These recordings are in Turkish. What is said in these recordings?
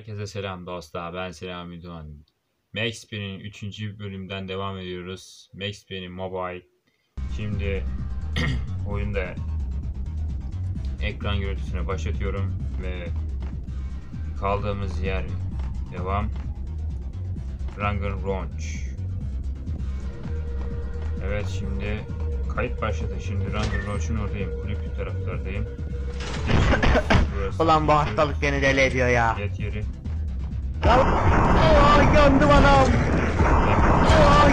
Herkese selam dostlar. Ben Selam Video'nun. Max Payne'in 3. bölümden devam ediyoruz. Max Payne'in Mobile. Şimdi oyunda ekran görüntüsüne başlatıyorum ve kaldığımız yer devam. Rangan Ranch. Evet, şimdi kayıt başladı. Şimdi Rangan Ranch'ın oradayım. Kulüp taraflardayım. Ulan bu hastalık beni deli ediyor ya. Yet yeri. Yandım anam.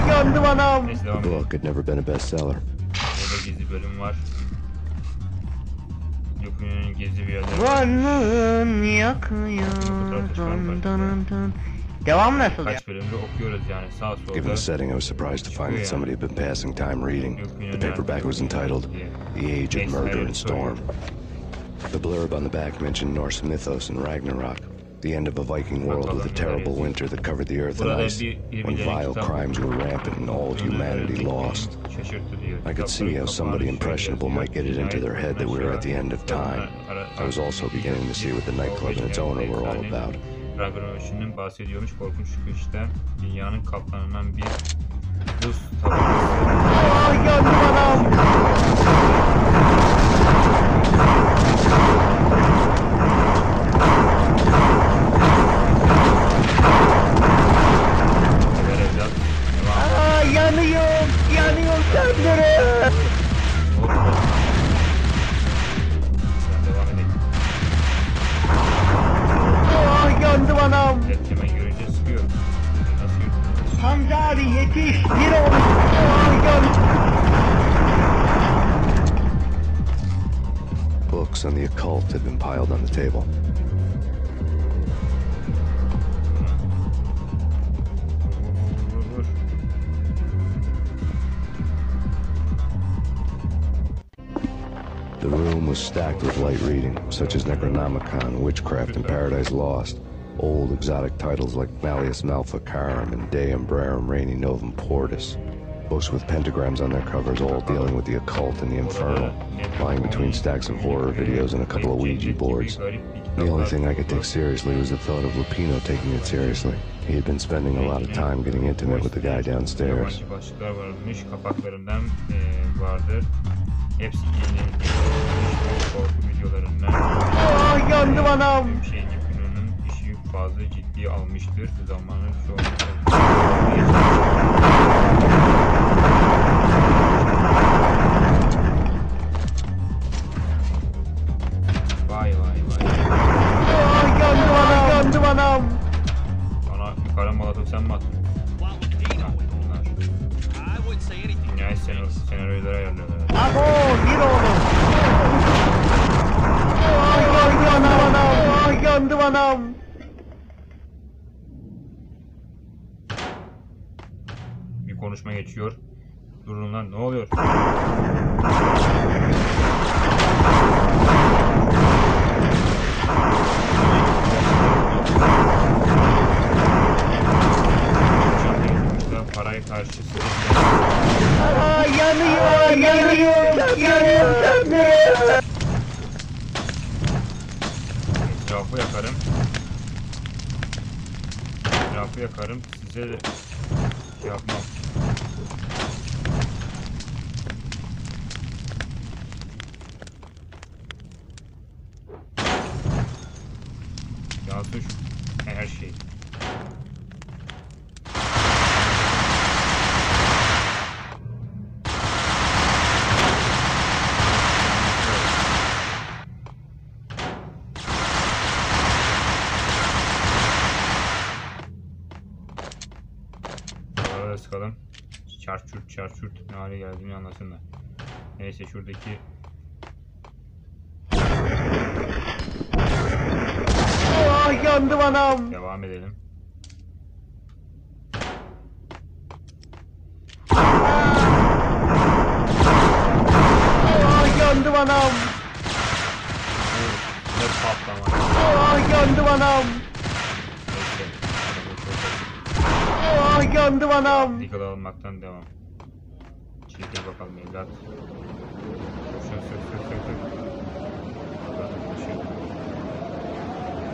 Yandım anam. Neyse, devam edelim. Book had never been a bestseller. Burada gizli bölüm var. Yokunun gizli bir yerleri var. Vanın yakıyor. Devam nasıl ya? Kaç bölümde okuyoruz yani, sağ solda. Given the setting, I was surprised to find that somebody had been passing time reading. The paperback was entitled The Age of Murder and Storm. The blurb on the back mentioned Norse mythos and Ragnarok, the end of a Viking world with a terrible winter that covered the earth in ice, when vile crimes were rampant and all humanity lost. I could see how somebody impressionable might get it into their head that we were at the end of time. I was also beginning to see what the nightclub and its owner were all about. Ragnarok'un bahsediyormuş, korkunç çıkışta dünyanın kaplanından bir buz tabakası. Yandım anam. Yanıyorum söndürün. Devam edelim. Yandım anam. Hemen görünce sıkıyor. Nasıl yürüdün? Hamza abi yetiş. Bir olmuş. Books on the occult had been piled on the table. The room was stacked with light reading, such as Necronomicon, Witchcraft, and Paradise Lost. Old exotic titles like Malleus Maleficarum and De Umbrarum Reini Novum Portus. Books with pentagrams on their covers, all dealing with the occult and the infernal, lying between stacks of horror videos and a couple of Ouija boards. The only thing I could take seriously was the thought of Lupino taking it seriously. He had been spending a lot of time getting intimate with the guy downstairs. Başlıklar varmış, kapaklarından vardır. Hepsi yeni korku videolarından. Yandım anam. Şeyin Yıkını'nın işi fazla ciddiye almıştır. Zamanın çoğunlukla. Vay. Yandım anam. Bana yukarı molotof sen mi attın? Dünyayı senaryoları ayarlıyorlar. Abo bir oğlum. Yandım anam. Yandım anam. Bir konuşma geçiyor. Durun lan, ne oluyor? Parayı karşısında. Yanıyorum söndürün. Etrafı yakarım. Size de şey yapmam. Yansın her şey. Sıkalım. Çarçurt ne hale geldiğini anlasınlar. Neyse, şuradaki Yandım anam. devam edelim. Yandım anam. Ne patlama. Yandım anam. Yandım anam. Dikkat almaktan devam. Çekil bakalım evlat. Sök.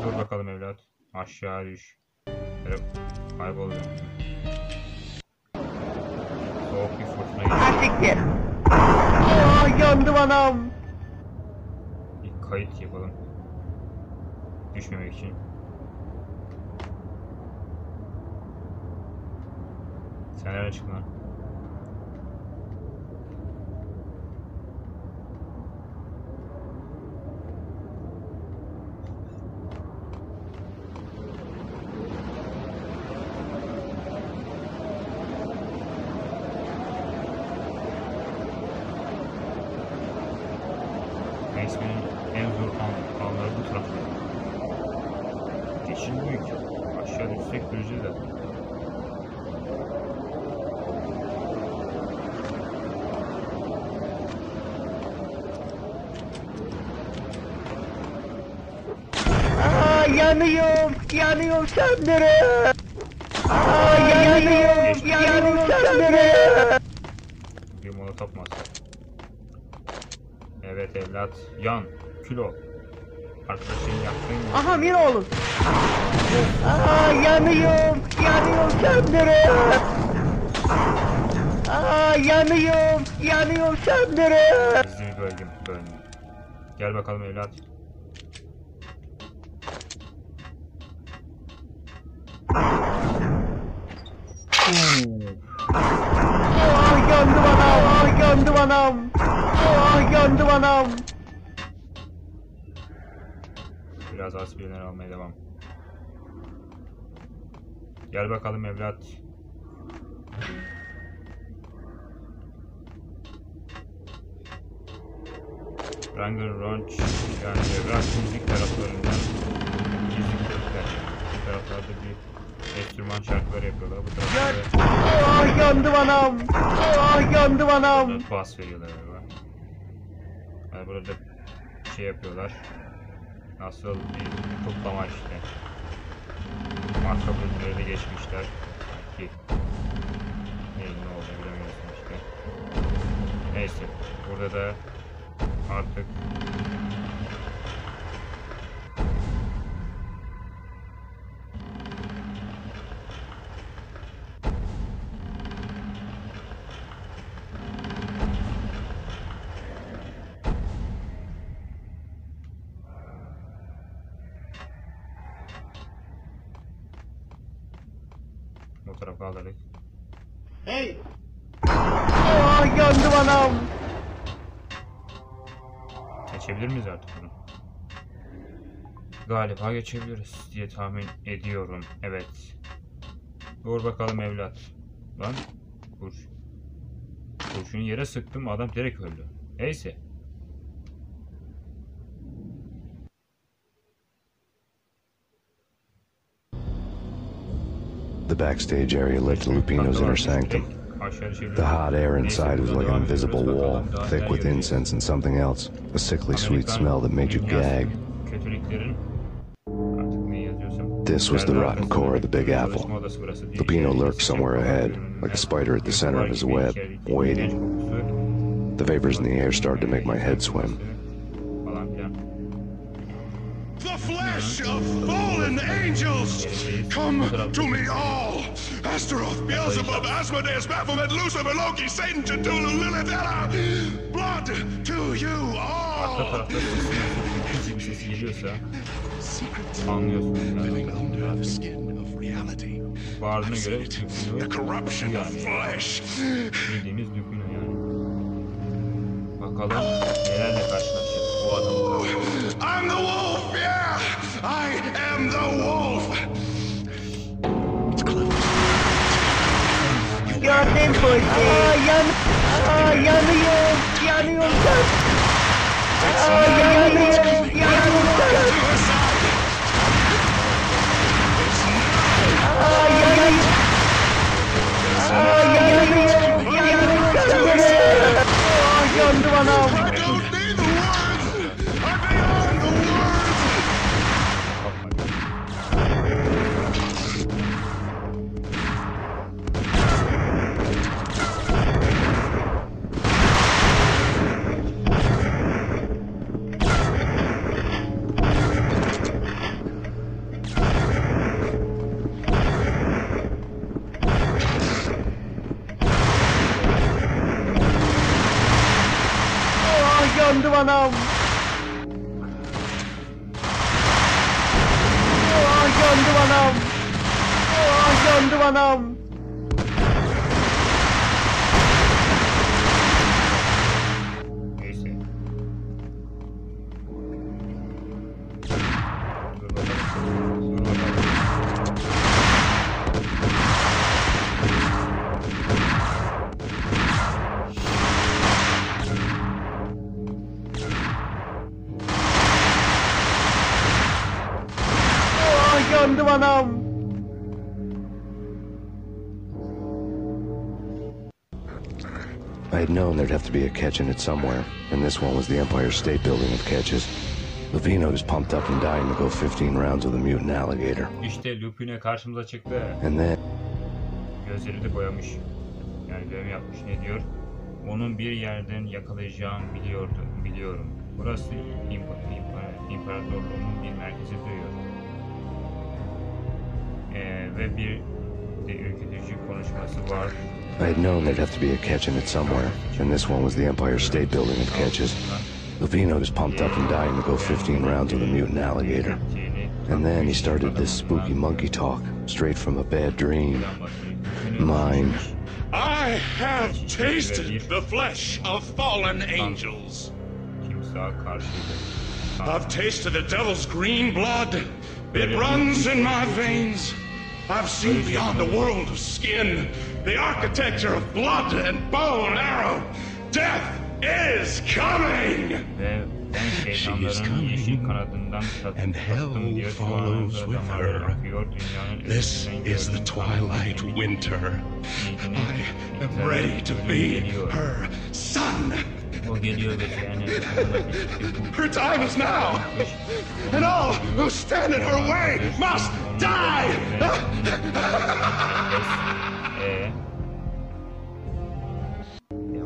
Dur bakalım evlat. Aşağı düş. Böyle kayboldu. Soğuk bir fırtına geliyor. Siktir. Ah yandım anam. Bir kayıt yapalım. Düşmemek için. Sen nereden çıktın lan? Resminin en zor anları bu tarafta. Geçin büyük. Aşağı düşsek göreceğiz de. Ah yanıyorum. Yanıyorum sanırım. Ah yanıyorum. Yanıyorum sanırım. Bir molotof masası. Evet evlat. Yan. Kilo. Arkadaşın yaktığın Aha bir oğlum. Ah yanıyorum. Yanıyorum sanırım. Ah yanıyorum. Yanıyorum sanırım. gizli bir bölge. Gel bakalım evlat. Ah yandım anam. Ah yandım anam. Ah yandım anam. Biraz aspirinler almaya devam. Gel bakalım evlat. Ranger Ranch yani evlat müzik taraflarından gizli kulüpler. Bu taraflarda bir enstrüman şarkıları yapıyorlar. Bu taraflarda Ah yandım anam. Ah yandım anam. burada bas veriyorlar galiba. Yani burada şey yapıyorlar. Nasıl bir kutlama işte. Marka bölümleri de geçmişler. Ki neyin ne olduğunu bilemiyorsun işte. Neyse. Burada da artık bu tarafa alarak Hey. Ah yandım anam. geçebilir miyiz artık bunu? Galiba geçebiliriz diye tahmin ediyorum. Evet. Dur bakalım evlat. Lan kurşunu yere sıktım, adam direkt öldü. Neyse. The backstage area led to Lupino's inner sanctum. The hot air inside was like an invisible wall, thick with incense and something else. A sickly sweet smell that made you gag. This was the rotten core of the Big Apple. Lupino lurked somewhere ahead, like a spider at the center of his web, waiting. The vapors in the air started to make my head swim. The flesh of fallen angels! Come to me all! Astaroth, Beelzebub, Asmodeus, Baphomet, Lucifer, Loki, Satan, Cthulhu, Lilith, Ella! Blood to you all! Anlıyorsun Living yani. under the skin of reality. Bağırdığına göre The corruption of flesh. bildiğimiz Lupino yani. Bakalım nelerle karşılaşacağız bu adamla. I'm the wolf, yeah! I am the wolf! It's close. Gördüm koşu. Ah yanıyorum. Yanıyorum sen. Ah yanıyorum. Yanıyorum sen. Ah yanıyorum. Ah yanıyorum. Yanıyorum sen. Ah yandım anam. I don't need the words! I'm beyond the words! anam. Yandım anam. Yandım anam. Neyse. Dur bakalım. Dur bakalım. Yandım anam. I had known there'd have to be a catch in it somewhere, and this one was the Empire State Building of catches. Lupino was pumped up and dying to go 15 rounds with a mutant alligator. İşte Lupine karşımıza çıktı. And then, Gözleri de boyamış. Yani dövme yapmış. Ne diyor? Onun bir yerden yakalayacağım biliyorum. Burası imparatorluğumun bir merkezi diyor. Ve bir de ürkütücü konuşması var. I had known there'd have to be a catch in it somewhere, and this one was the Empire State Building of catches. Lupino was pumped up and dying to go 15 rounds with a mutant alligator. And then he started this spooky monkey talk, straight from a bad dream. Mine. I have tasted the flesh of fallen angels. I've tasted the devil's green blood. It runs in my veins. I've seen beyond the world of skin, the architecture of blood and bow and arrow. Death is coming! She is coming, and hell follows with her. This is the twilight winter. I am ready to be her son. Her time is now, and all who stand in her way must die!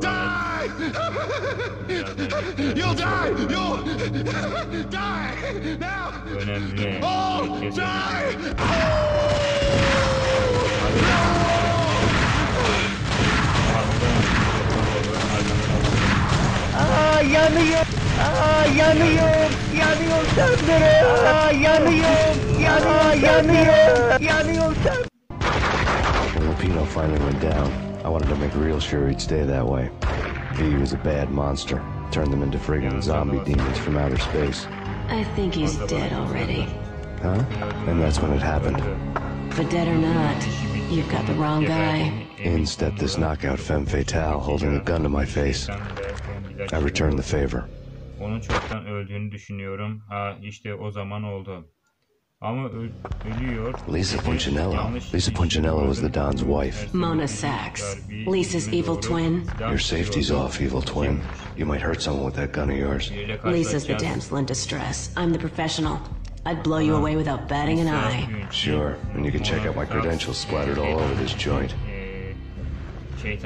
Die! You'll die! You'll die! Now! All die! Yanıyor. Yanıyor. Yanıyor sandırı. Yanıyor. Yanıyor sandırı. When Lupino finally went down, I wanted to make real sure he'd stay that way. He was a bad monster. Turned them into friggin' zombie demons from outer space. I think he's dead already. Huh? And that's when it happened. But dead or not, you've got the wrong guy. In stepped this knockout femme fatale, holding a gun to my face. I returned the favor. Onun çoktan öldüğünü düşünüyorum. Ha işte o zaman oldu. Ama ölüyor. Lisa Punchinello. Lisa Punchinello was the Don's wife. Mona Sachs, Lisa's evil twin. Your safety's off, evil twin. You might hurt someone with that gun of yours. Lisa's the damsel in distress. I'm the professional. I'd blow you away without batting an eye. Sure, and you can check out my credentials splattered all over this joint.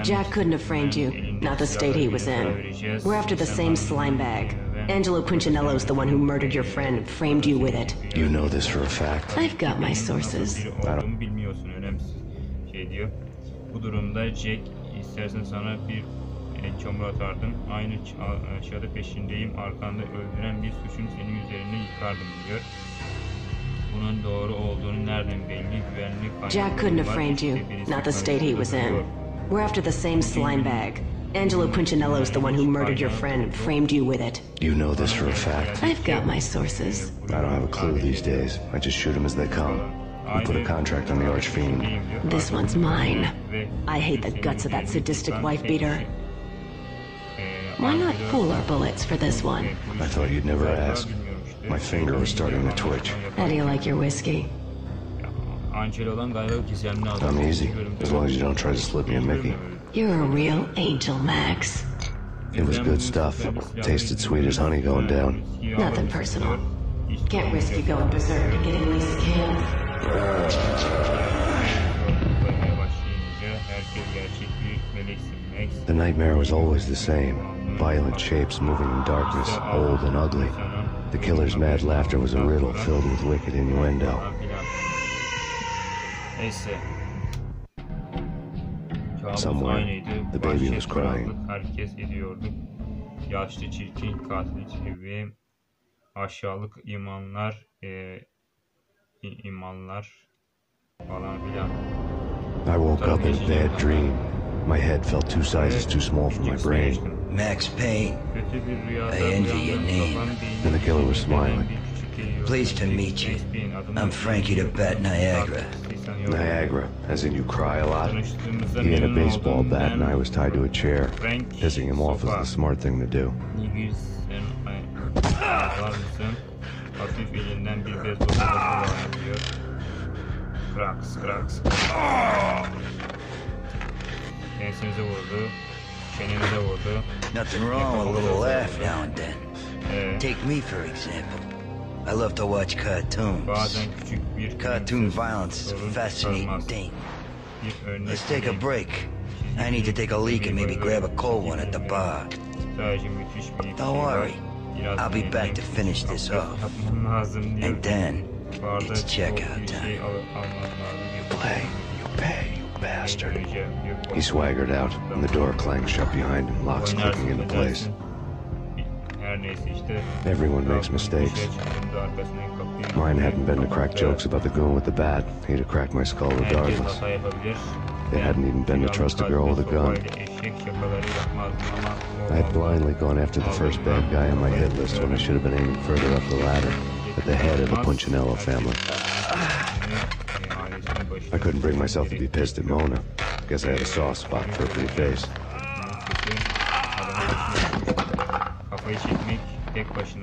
Jack couldn't have framed you, not the state he was in. We're after the same slime bag. Angelo Punchinello's the one who murdered your friend and framed you with it. You know this for a fact. I've got my sources. Bilmiyorsun, önemsiz şey diyor. Bu durumda Jack, istersen sana bir çamur atardım. Aynı çağda peşindeyim. Arkanda öldüren bir suçun senin üzerine yıkardım diyor. Bunun doğru olduğunu nereden belli? Güvenlik Jack couldn't have framed you, not the state he was in. We're after the same slime bag. Angelo Punchinello's the one who murdered your friend and framed you with it. You know this for a fact. I've got my sources. I don't have a clue these days. I just shoot them as they come. We put a contract on the Archfiend. This one's mine. I hate the guts of that sadistic wife-beater. Why not pool our bullets for this one? I thought you'd never ask. My finger was starting to twitch. How do you like your whiskey? I'm easy, as long as you don't try to slip me a Mickey. You're a real angel, Max. It was good stuff. Tasted sweet as honey going down. Nothing personal. Can't risk you going berserk and getting Lisa killed. The nightmare was always the same. Violent shapes moving in darkness, old and ugly. The killer's mad laughter was a riddle filled with wicked innuendo. Somewhere, the baby was crying. yaşlı çirkin katil gibi aşağılık imanlar falan filan. I woke up in a bad dream. My head felt 2 sizes too small for my brain. Max Payne. Kötü bir rüyada I envy your uyandım, name. kafam değil, And the killer was smiling. bir küçük geliyor. Pleased to meet you. I'm Frankie the Bat Niagara. Niagara, as in you cry a lot. Tanıştığımızda He had a memnun baseball oldum. bat and I was tied to a chair. Frank Pissing him off was the smart thing to do. Varlısın. Hafif elinden bir beyzbol sopası diyor. Kraks. Ensenize vurdu. Çenenize vurdu. Nothing wrong with a little laugh now and then. Take me for example. I love to watch cartoons. Bazen küçük bir Cartoon violence is a fascinating thing. Let's take a break. I need to take a leak and maybe grab a cold one at the bar. Sadece müthiş bir Don't worry. I'll be back to finish this off. And then, it's checkout time. Play, you pay, you bastard. He swaggered out, and the door clanged shut behind him, locks clicking into place. Everyone makes mistakes. Mine hadn't been to crack jokes about the goon with the bat. He'd have cracked my skull regardless. It hadn't even been to trust a girl with a gun. I had blindly gone after the first bad guy on my hit list when I should have been aiming further up the ladder, at the head of the Punchinello family. I couldn't bring myself to be pissed at Mona. Guess I had a soft spot for a pretty face.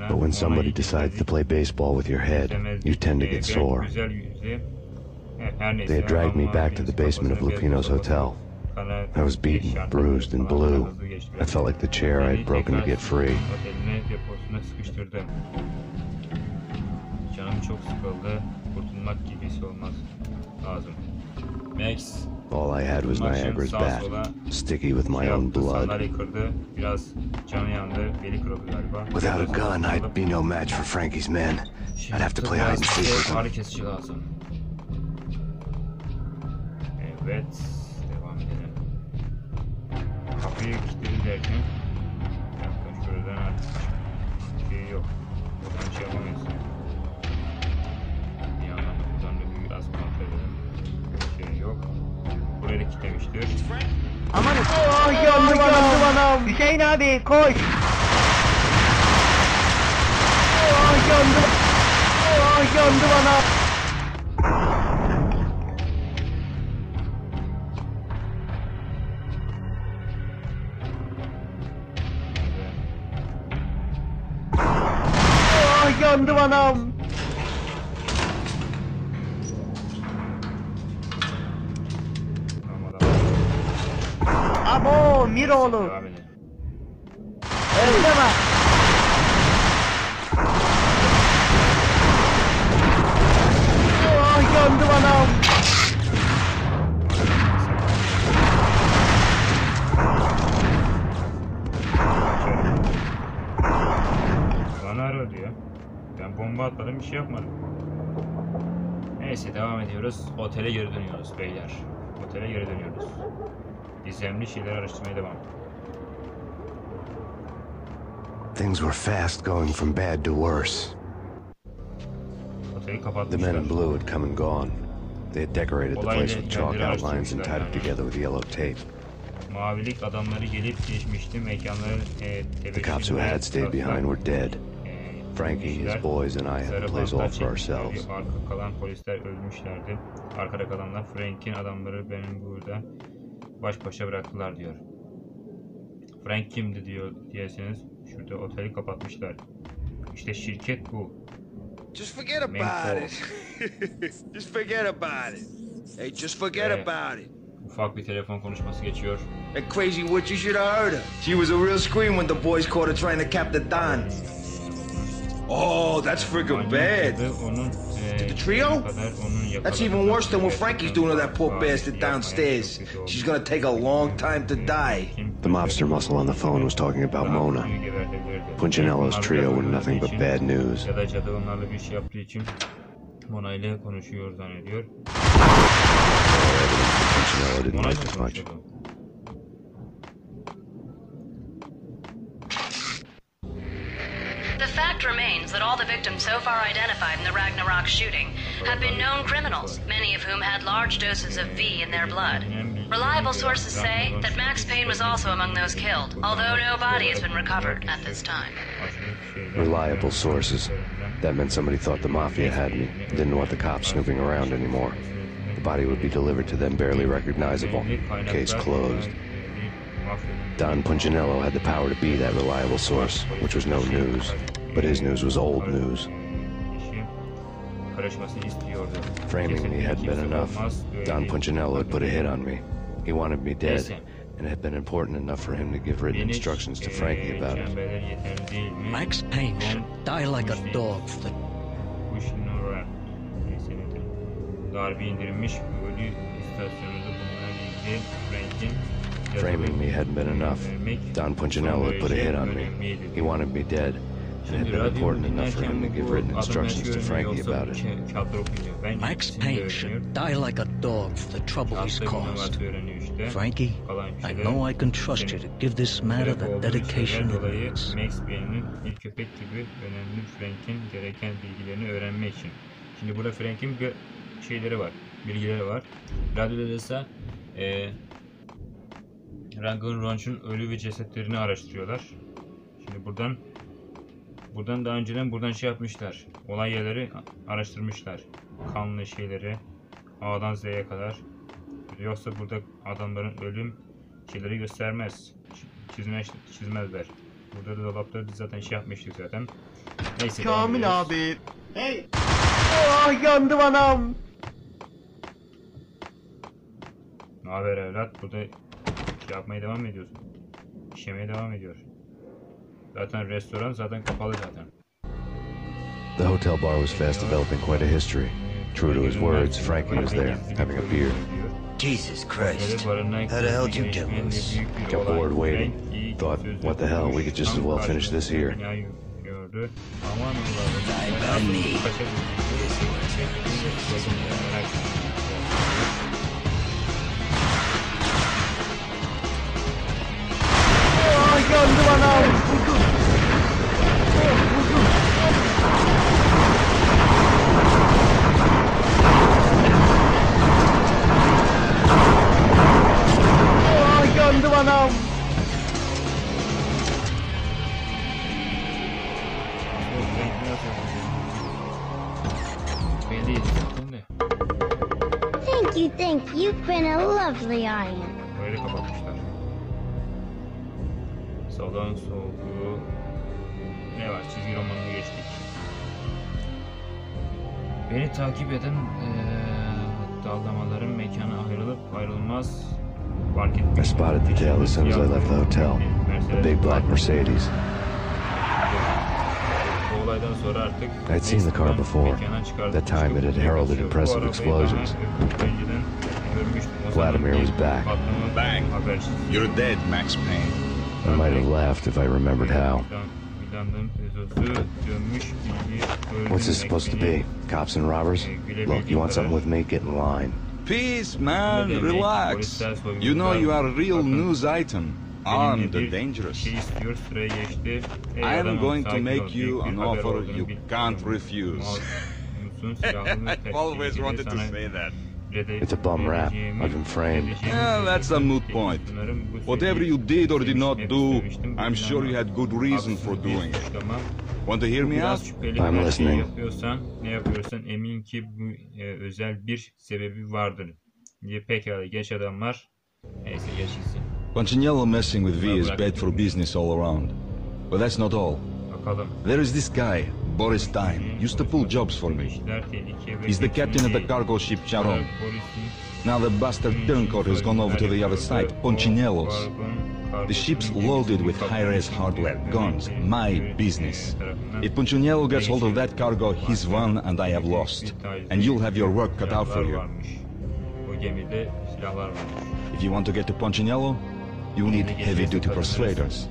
But when somebody decides to play baseball with your head, you tend to get sore. They had dragged me back to the basement of Lupino's hotel. I was beaten, bruised, and blue. I felt like the chair I had broken to get free. Canım çok sıkıldı. Kurtulmak gibisi olmaz lazım. Max All I had was Niagara's bat, sticky with my own blood. Sandalye kırdı. Biraz canı yandı. Beli kırıldı galiba. Without a gun, I'd be no match for Frankie's men. I'd have to play hide and seek with them. Ağrı kesici lazım. Evet. Devam edelim. Kapıyı kilitledi derken. Şuradan artık şey yok. Buradan şey yapamayız. Bir yandan da buradan da biraz kontrol edelim. Şey yok. Burayı da kilitlemiştir. Amanın. Yandım anam. Hüseyin abi koş. Yandım anam. Yandım anam. Abo Miroğlu. Devam edelim. Öldeme. Yandım anam. Bana ara diyor. Ben bomba atmadım, bir şey yapmadım. Neyse devam ediyoruz. Otele geri dönüyoruz beyler. Otele geri dönüyoruz. Gizemli şeyler araştırmaya devam. Things were fast going from bad to worse. Oteli The kapatmışlar. men in blue had come and gone. They had decorated the place with chalk outlines and tied it together with yellow tape. Mavilik adamları gelip geçmişti. Mekanların The cops who had stayed behind were dead. Frankie, his boys, and I had the place all for ourselves. Arka kalan polisler ölmüşlerdi. Arkada kalanlar Frank'in adamları benim burada baş başa bıraktılar diyor. Frank kimdi diyor diyeseniz şurada oteli kapatmışlar. İşte şirket bu. Just forget about it. Just forget about it. Hey, just forget about it. Ufak bir telefon konuşması geçiyor. That crazy witch, you should have heard her. She was a real scream when the boys caught her trying to cap the Don. Oh, that's freaking bad. The trio? That's even worse than what Frankie's doing to that poor bastard downstairs. She's gonna take a long time to die. The mobster muscle on the phone was talking about Mona. Punchinello's trio were nothing but bad news. Ya da cadı onlarla bir şey yaptığı için Mona ile konuşuyor zannediyor. Punchinello didn't Mona like ile it much. konuşuyordu. fact remains that all the victims so far identified in the Ragnarok shooting have been known criminals, many of whom had large doses of V in their blood. Reliable sources say that Max Payne was also among those killed, although no body has been recovered at this time. Reliable sources. That meant somebody thought the Mafia had me, didn't want the cops snooping around anymore. The body would be delivered to them barely recognizable. Case closed. Don Punchinello had the power to be that reliable source, which was no news. But his news was old news. Framing me hadn't been enough. Don Punchinello had put a hit on me. He wanted me dead, and it had been important enough for him to give written instructions to Frankie about it. Max Payne should die like a dog for the... Darbe indirilmiş ölü istasyonunda bulunan ilgili Frank'in Framing me hadn't been enough. Don Punchinello had put a hit on me. He wanted me dead, and it had been important enough for him to give written instructions to Frankie about it. Max Payne should die like a dog for the trouble he's caused. Frankie, I know I can trust you to give this matter the dedication it needs. Max Payne'in bir köpek gibi önemli Frank'in gereken bilgilerini öğrenmek için. Şimdi burada Frank'in bir şeyleri var, bilgileri var. Radyoda ise Rangan Ronch'un ölü ve cesetlerini araştırıyorlar. Şimdi buradan daha önceden buradan şey yapmışlar. Olay yerleri araştırmışlar. Kanlı şeyleri A'dan Z'ye kadar. Yoksa burada adamların ölüm şeyleri göstermez. Çizmezler. Burada da dolapları zaten şey yapmıştık zaten. Neyse. Kamil abi. Hey. Ah yandım anam. Ne haber evlat? Burada şey yapmaya devam ediyorsun. İşemeye devam ediyor. Zaten restoran zaten kapalı zaten. The hotel bar was fast developing quite a history. True to his words, Frankie was there, having a beer. Jesus Christ. How the hell did you get loose? Got bored waiting. Thought, what the hell, we could just as well finish this here. Ah yandım anam. Ah yandım anam. Thank you. You've been a lovely iron. Böyle kapatmışlar. Salon soğuğu. Ne var? Çizgi romanını geçtik. Beni takip eden dallamaların mekana ayrılmaz fark etmiş. I spotted the tail as soon as I left the hotel. The big black Mercedes. Bu olaydan sonra artık I'd seen the car before. That time it had heralded impressive explosions. Vladimir was back. Bang. You're dead, Max Payne. I might have laughed if I remembered how. What's this supposed to be? Cops and robbers? Look, you want something with me? Get in line. Peace, man. Relax. You know you are a real news item. Armed and dangerous. I am going to make you an offer you can't refuse. I've always wanted to say that. It's a bum rap. I've been framed. Yeah, that's a moot point. Whatever you did or did not do, I'm sure you had good reason for doing it. Want to hear me out? I'm listening. Ne yapıyorsan emin ki bu özel bir sebebi vardır. Diye pekala geç adamlar. Neyse geçilsin. Punchinello messing with V is bad for business all around. But that's not all. Bakalım. There is this guy, Boris Time, used to pull jobs for me. He's the captain of the cargo ship Charon. Now the bastard turncoat has gone over to the other side, Punchinello's. The ship's loaded with high-res hardware, guns, my business. If Punchinello gets hold of that cargo, he's won and I have lost. And you'll have your work cut out for you. If you want to get to Punchinello, you need heavy-duty persuaders.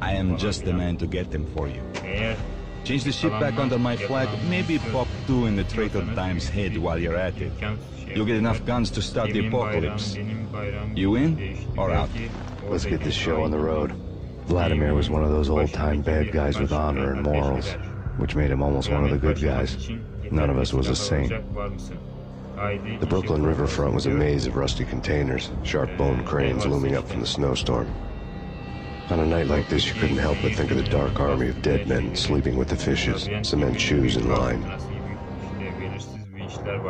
I am just the man to get them for you. Change the ship back under my flag, maybe pop 2 in the Traitor Time's head while you're at it. You'll get enough guns to start the apocalypse. You in or out? Let's get this show on the road. Vladimir was one of those old-time bad guys with honor and morals. which made him almost one of the good guys. None of us was a saint. The Brooklyn riverfront was a maze of rusty containers, sharp-boned cranes looming up from the snowstorm. On a night like this, you couldn't help but think of the dark army of dead men sleeping with the fishes, cement shoes in line.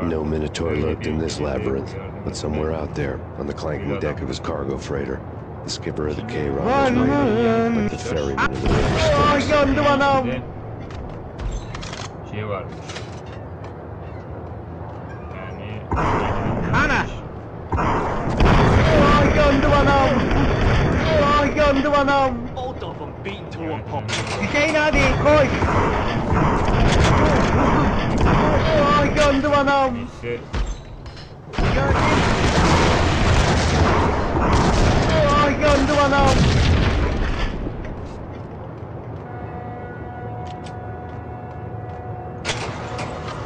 No Minotaur lurked in this labyrinth, but somewhere out there, on the clanking deck of his cargo freighter, the skipper of the K-Ron was waiting, like the ferryman of the river Styx. Yandım anam. Şey varmış. Yani... Ana! Yandım anam. Yandım anam. Both of them beaten to a pulp. Hüseyin hadi koş. Yandım anam. Neyse. Yandım anam.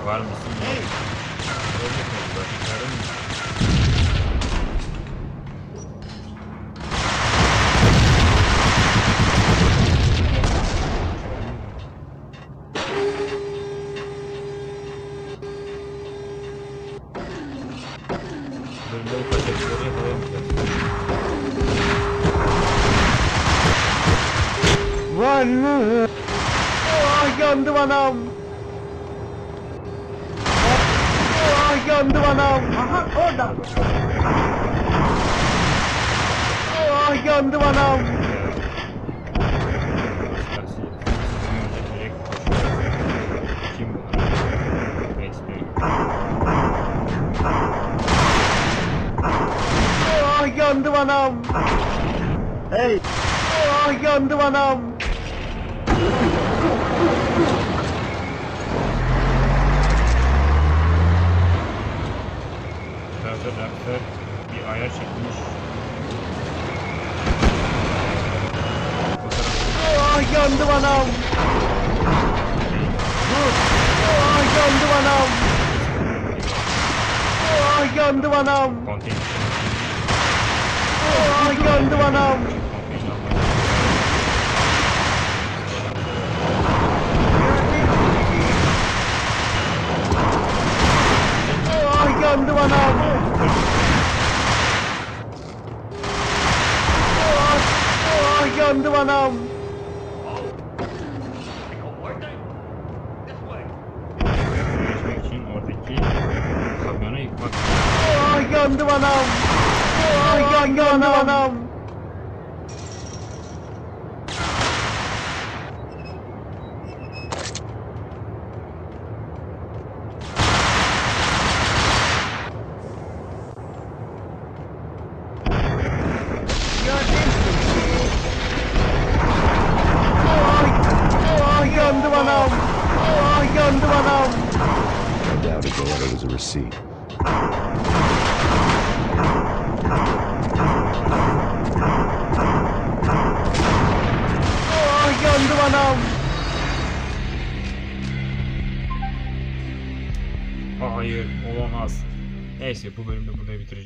Var mısın? Var. Yandım anam. Yandım anam. Aha orada. Yandım anam. Yandım anam. Hey. Yandım anam. Traktör bir ayar çekmiş. Yandım anam. Yandım anam. Yandım anam. Konteyner. Yandım anam. Yandım anam. Yandım anam. Geçmek için oradaki kamyonu yıkmak. Yandım anam. Yandım anam. Yandım anam. Yandım anam. I doubted the letter was a receipt. Yandım anam. Hayır, olamaz. Neyse bu bölümde burada bitireceğim.